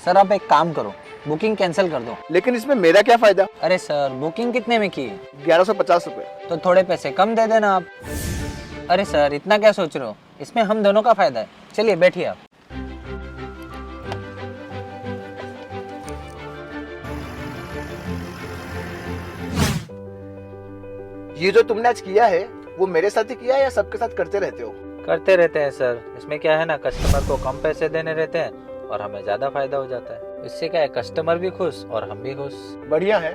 Sir आप एक काम करो, बुकिंग कैंसिल कर दो। लेकिन इसमें मेरा क्या फायदा? अरे सर बुकिंग कितने में की? 1150 रुपए। तो थोड़े पैसे कम दे देना आप। अरे सर इतना क्या सोच रहे हो, इसमें हम दोनों का फायदा है। चलिए बैठिए आप। ये जो तुमने आज किया है वो मेरे साथ ही किया है या सबके साथ करते रहते हो? करते रहते हैं सर। इसमें क्या है ना, कस्टमर को कम पैसे देने रहते हैं और हमें ज्यादा फायदा हो जाता है। इससे क्या है, कस्टमर भी खुश और हम भी खुश। बढ़िया है,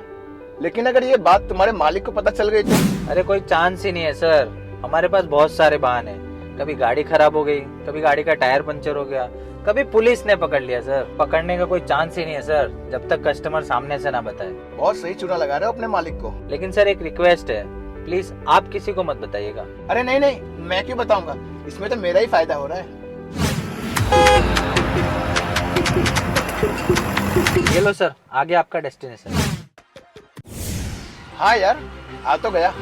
लेकिन अगर ये बात तुम्हारे मालिक को पता चल गई तो? अरे कोई चांस ही नहीं है सर। हमारे पास बहुत सारे बहाने हैं। कभी गाड़ी खराब हो गई, कभी गाड़ी का टायर पंचर हो गया, कभी पुलिस ने पकड़ लिया सर। पकड़ने का कोई चांस ही नहीं है सर, जब तक कस्टमर सामने से ना बताए। बहुत सही चूना लगा रहे हो अपने मालिक को। लेकिन सर एक रिक्वेस्ट है, प्लीज आप किसी को मत बताइएगा। अरे नहीं नहीं, मैं क्यों बताऊंगा, इसमें तो मेरा ही फायदा हो रहा है। ये लो सर, आगे आपका डेस्टिनेशन। हाँ यार, आ तो गया।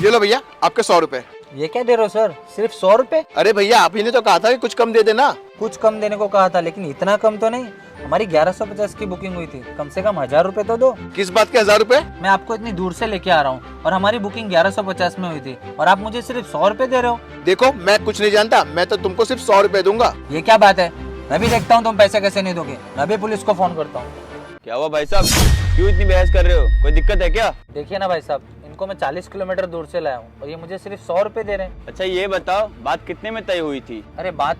ये लो भैया आपके 100 रुपए। ये क्या दे रहे हो सर, सिर्फ 100 रुपए? अरे भैया आप ही ने तो कहा था कि कुछ कम दे देना। कुछ कम देने को कहा था, लेकिन इतना कम तो नहीं। हमारी 1150 की बुकिंग हुई थी, कम से कम 1000 रुपए तो दो। किस बात के 1000 रुपए? मैं आपको इतनी दूर से लेके आ रहा हूँ और हमारी बुकिंग 1150 में हुई थी और आप मुझे सिर्फ 100 रुपए दे रहे हो। देखो मैं कुछ नहीं जानता, मैं तो तुमको सिर्फ 100 रुपए दूंगा। ये क्या बात है? मैं भी देखता हूँ तुम पैसे कैसे नहीं दोगे। मैं भी पुलिस को फोन करता हूँ। क्या हुआ भाई साहब, क्यों इतनी बहस कर रहे हो? कोई दिक्कत है क्या? देखिए ना भाई साहब, इनको मैं 40 किलोमीटर दूर से लाया हूँ और ये मुझे सिर्फ 100 रुपए दे रहे हैं। अच्छा ये बताओ, बात कितने में तय हुई थी? अरे बात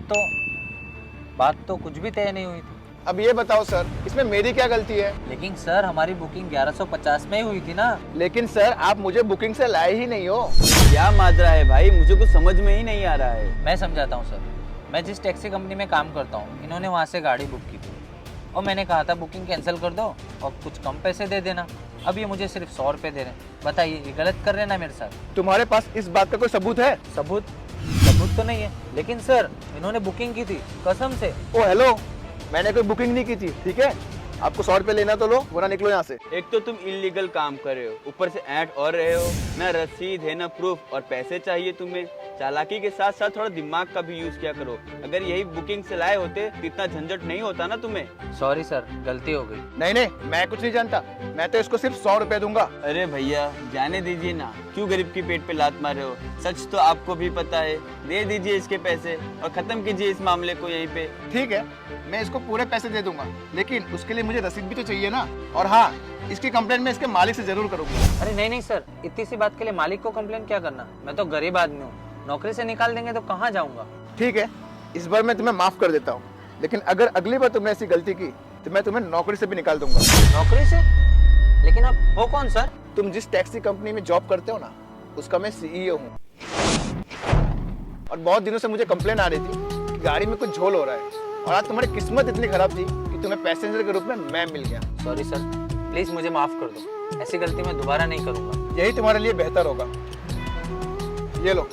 तो कुछ भी तय नहीं हुई थी। अब ये बताओ सर, इसमें मेरी क्या गलती है? लेकिन सर हमारी बुकिंग 1150 में ही हुई थी ना। लेकिन सर आप मुझे बुकिंग से लाए ही नहीं हो। क्या माजरा है भाई, मुझे कुछ समझ में ही नहीं आ रहा है। मैं समझाता हूँ सर। मैं जिस टैक्सी कंपनी में काम करता हूँ, इन्होंने वहाँ से गाड़ी बुक की थी और मैंने कहा था बुकिंग कैंसिल कर दो और कुछ कम पैसे दे देना। अब ये मुझे सिर्फ 100 रुपए दे रहे हैं। बताइए, ये गलत कर रहे हैं ना मेरे साथ? तुम्हारे पास इस बात का कोई सबूत है? सबूत तो नहीं है, लेकिन सर इन्होंने बुकिंग की थी कसम से। ओ हेलो, मैंने कोई बुकिंग नहीं की थी, ठीक है? आपको 100 रुपए लेना तो लो, वरना निकलो यहाँ से। एक तो तुम इलीगल काम कर रहे हो, ऊपर से ऐंठ और रहे हो। ना रसीद है ना प्रूफ, और पैसे चाहिए तुम्हें। चालाकी के साथ साथ थोड़ा दिमाग का भी यूज किया करो। अगर यही बुकिंग से लाए होते तो इतना झंझट नहीं होता ना तुम्हें। सॉरी सर, गलती हो गई। नहीं, मैं कुछ नहीं जानता, मैं तो इसको सिर्फ 100 रुपए दूंगा। अरे भैया जाने दीजिए ना, क्यों गरीब की पेट पे लात मार रहे हो? सच तो आपको भी पता है। दे दीजिए इसके पैसे और खत्म कीजिए इस मामले को यहीं पे। ठीक है, मैं इसको पूरे पैसे दे दूंगा, लेकिन उसके लिए मुझे रसीद भी तो चाहिए ना। और हाँ, इसकी कंप्लेंट मैं इसके मालिक से जरूर करूंगा। अरे नहीं सर, इतनी सी बात के लिए मालिक को कंप्लेन क्या करना? मैं तो गरीब आदमी हूँ, नौकरी से निकाल देंगे तो कहाँ जाऊंगा? ठीक है, इस बार मैं तुम्हें माफ कर देता हूँ, लेकिन अगर अगली बार तुमने ऐसी गलती की तो मैं तुम्हें नौकरी से भी निकाल दूंगा। नौकरी से? लेकिन आप हो कौन सर? तुम जिस टैक्सी कंपनी में जॉब करते हो ना, उसका मैं सीईओ हूँ। और बहुत दिनों से मुझे कंप्लेन आ रही थी कि गाड़ी में कुछ झोल हो रहा है, और आज तुम्हारी किस्मत इतनी खराब थी कि तुम्हें पैसेंजर के रूप में मैं मिल गया। सॉरी सर, प्लीज मुझे माफ कर दो। ऐसी गलती मैं दोबारा नहीं करूंगा। यही तुम्हारे लिए बेहतर होगा। ये लो।